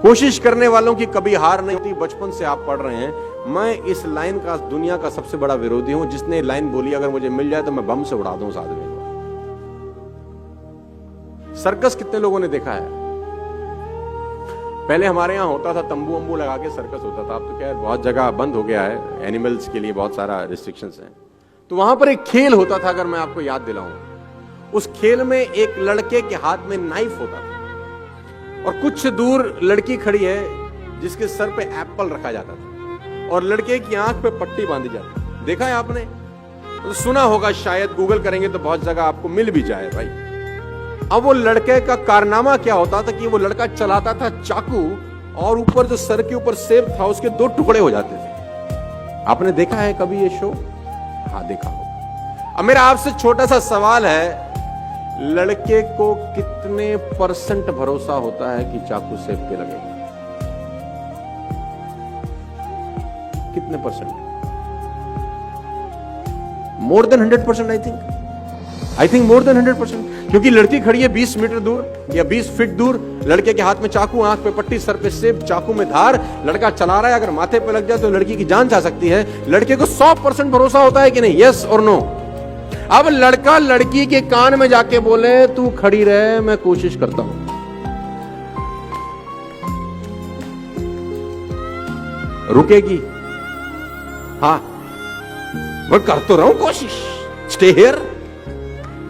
कोशिश करने वालों की कभी हार नहीं होती। बचपन से आप पढ़ रहे हैं। मैं इस लाइन का दुनिया का सबसे बड़ा विरोधी हूं, जिसने लाइन बोली अगर मुझे मिल जाए तो मैं बम से उड़ा दूं उस आदमी को। सर्कस कितने लोगों ने देखा है? पहले हमारे यहां होता था, तंबू वंबू लगा के सर्कस होता था। अब तो क्या बहुत जगह बंद हो गया है, एनिमल्स के लिए बहुत सारा रिस्ट्रिक्शंस हैं। तो वहां पर एक खेल होता था, अगर मैं आपको याद दिलाऊं, उस खेल में एक लड़के के हाथ में नाइफ होता था और कुछ दूर लड़की खड़ी है जिसके सर पे एप्पल रखा जाता था और लड़के की आंख पे पट्टी बांधी जाती। देखा है आपने? तो सुना होगा शायद, गूगल करेंगे तो बहुत जगह आपको मिल भी जाए भाई। अब वो लड़के का कारनामा क्या होता था कि वो लड़का चलाता था चाकू और ऊपर जो सर के ऊपर सेब था उसके 2 टुकड़े हो जाते थे। आपने देखा है कभी ये शो? हाँ, देखा होगा। अब मेरा आपसे छोटा सा सवाल है, लड़के को कितने % भरोसा होता है कि चाकू सेब पे लगेगा? कितने %? More than 100% I think more than 100%। क्योंकि लड़की खड़ी है 20 मीटर दूर या 20 फीट दूर, लड़के के हाथ में चाकू, आंख पे पट्टी, सर पे सेब, चाकू में धार, लड़का चला रहा है। अगर माथे पे लग जाए तो लड़की की जान जा सकती है। लड़के को 100% भरोसा होता है कि नहीं? यस और नो? अब लड़का लड़की के कान में जाके बोले तू खड़ी रहे, मैं कोशिश करता हूं। रुकेगी? हाँ, मैं कर तो रहा हूं कोशिश। Stay here,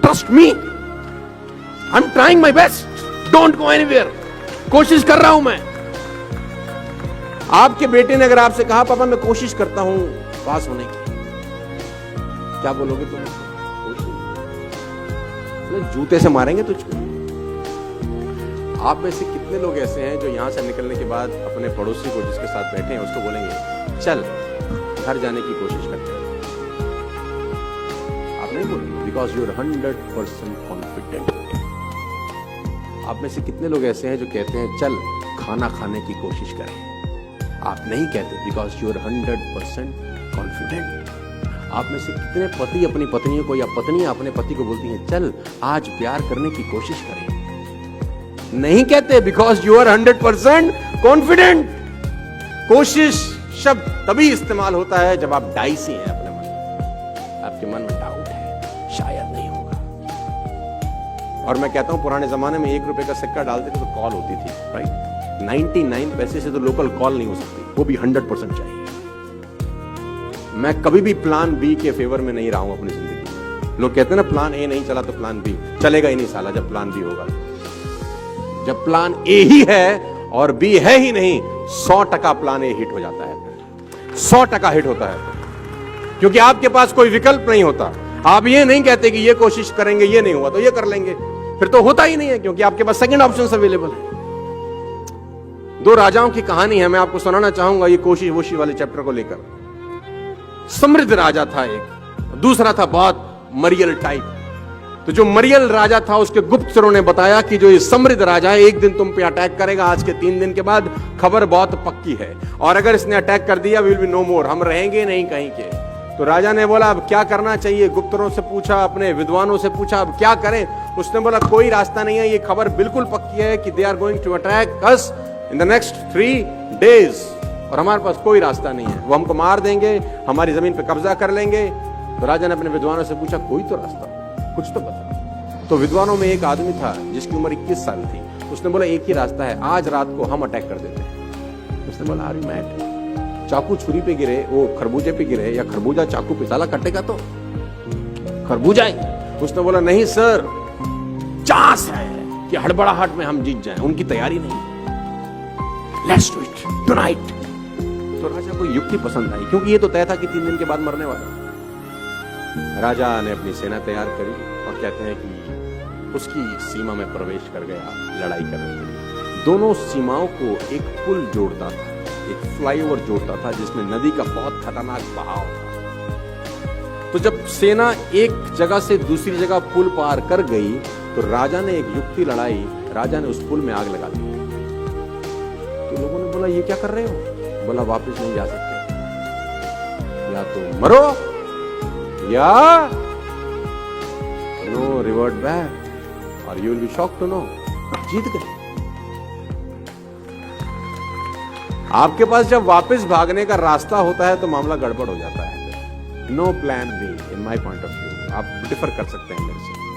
trust me, I am trying my best, don't go anywhere. कोशिश कर रहा हूं मैं। आपके बेटे ने अगर आपसे कहा पापा मैं कोशिश करता हूं पास होने की, क्या बोलोगे तुम? जूते से मारेंगे तुझको। आप में से कितने लोग ऐसे हैं जो यहां से निकलने के बाद अपने पड़ोसी को जिसके साथ बैठे हैं उसको बोलेंगे चल घर जाने की कोशिश करते हैं? आप नहीं बोलेंगे, बिकॉज यू आर 100% कॉन्फिडेंट। आप में से कितने लोग ऐसे हैं जो कहते हैं चल खाना खाने की कोशिश करें? आप नहीं कहते, बिकॉज यू आर 100% कॉन्फिडेंट। आप में से कितने पति अपनी पत्नियों को या पत्नियां अपने पति को बोलती हैं चल आज प्यार करने की कोशिश करें? नहीं कहते, बिकॉज यू आर 100% कॉन्फिडेंट। कोशिश शब्द तभी इस्तेमाल होता है जब आप डाइसी हैं अपने मन में, आपके मन में डाउट है शायद नहीं होगा। और मैं कहता हूं पुराने जमाने में 1 रुपए का सिक्का डालते थे तो कॉल होती थी, राइट? 99 पैसे से तो लोकल कॉल नहीं हो सकती, वो भी 100% चाहिए। मैं कभी भी प्लान बी के फेवर में नहीं रहा हूं अपनी जिंदगी में। लोग कहते हैं ना प्लान ए नहीं चला तो प्लान बी चलेगा ही नहीं साला। जब प्लान बी होगा, जब प्लान ए ही है और बी है ही नहीं, 100% प्लान ए हिट हो जाता है, 100% हिट होता है। क्योंकि आपके पास कोई विकल्प नहीं होता। आप ये नहीं कहते कि ये कोशिश करेंगे, ये नहीं हुआ तो ये कर लेंगे, फिर तो होता ही नहीं है, क्योंकि आपके पास सेकंड ऑप्शन अवेलेबल है। 2 राजाओं की कहानी है, मैं आपको सुनाना चाहूंगा ये कोशिश वोशी वाले चैप्टर को लेकर। समृद्ध राजा था एक, दूसरा था बहुत मरियल टाइप। तो जो मरियल राजा था उसके गुप्तचरों ने बताया कि जो ये समृद्ध राजा है एक दिन तुम पे अटैक करेगा, आज के 3 दिन के बाद खबर बहुत पक्की है, और अगर इसने अटैक कर दिया विल बी नो मोर, हम रहेंगे नहीं कहीं के। तो राजा ने बोला अब क्या करना चाहिए? गुप्तचरों से पूछा, अपने विद्वानों से पूछा अब क्या करें? उसने बोला कोई रास्ता नहीं है, ये खबर बिल्कुल पक्की है कि they are going to attack us in the next 3 days, और हमारे पास कोई रास्ता नहीं है, वो हमको मार देंगे, हमारी जमीन पे कब्जा कर लेंगे। तो राजा ने अपने विद्वानों से पूछा कोई तो रास्ता, कुछ तो बता। तो विद्वानों में एक आदमी था जिसकी उम्र 21 साल थी। उसने बोला एक ही रास्ता है, आज रात को हम अटैक कर देते हैं। उसने बोला आर यू मैड? चाकू छुरी पे गिरे, वो खरबूजे पे गिरे, या खरबूजा चाकू पे, साला कटेगा तो खरबूजा ही। उसने बोला नहीं सर, चांस है कि हड़बड़ाहट में हम जीत जाएं, उनकी तैयारी नहीं, लेट्स डू इट टुनाइट। तो राजा को युक्ति पसंद आई, क्योंकि ये तो तय था कि 3 दिन के बाद मरने वाला। राजा ने अपनी सेना तैयार करी और कहते हैं कि उसकी सीमा में प्रवेश कर गया लड़ाई करने के लिए। दोनों सीमाओं को एक पुल जोड़ता था, एक फ्लाईओवर जोड़ता था जिसमें नदी का बहुत खतरनाक बहाव था। तो जब सेना एक जगह से दूसरी जगह पुल पार कर गई तो राजा ने एक युक्ति लड़ाई, राजा ने उस पुल में आग लगा दी। तो लोगों ने बोला ये क्या कर रहे हो? बोला वापस नहीं जा सकते, या तो मरो या नो रिवर्ट बैक और you will be shocked to know जीत गए। आपके पास जब वापस भागने का रास्ता होता है तो मामला गड़बड़ हो जाता है। No plan B in my point of view. आप डिफर कर सकते हैं मेरे से।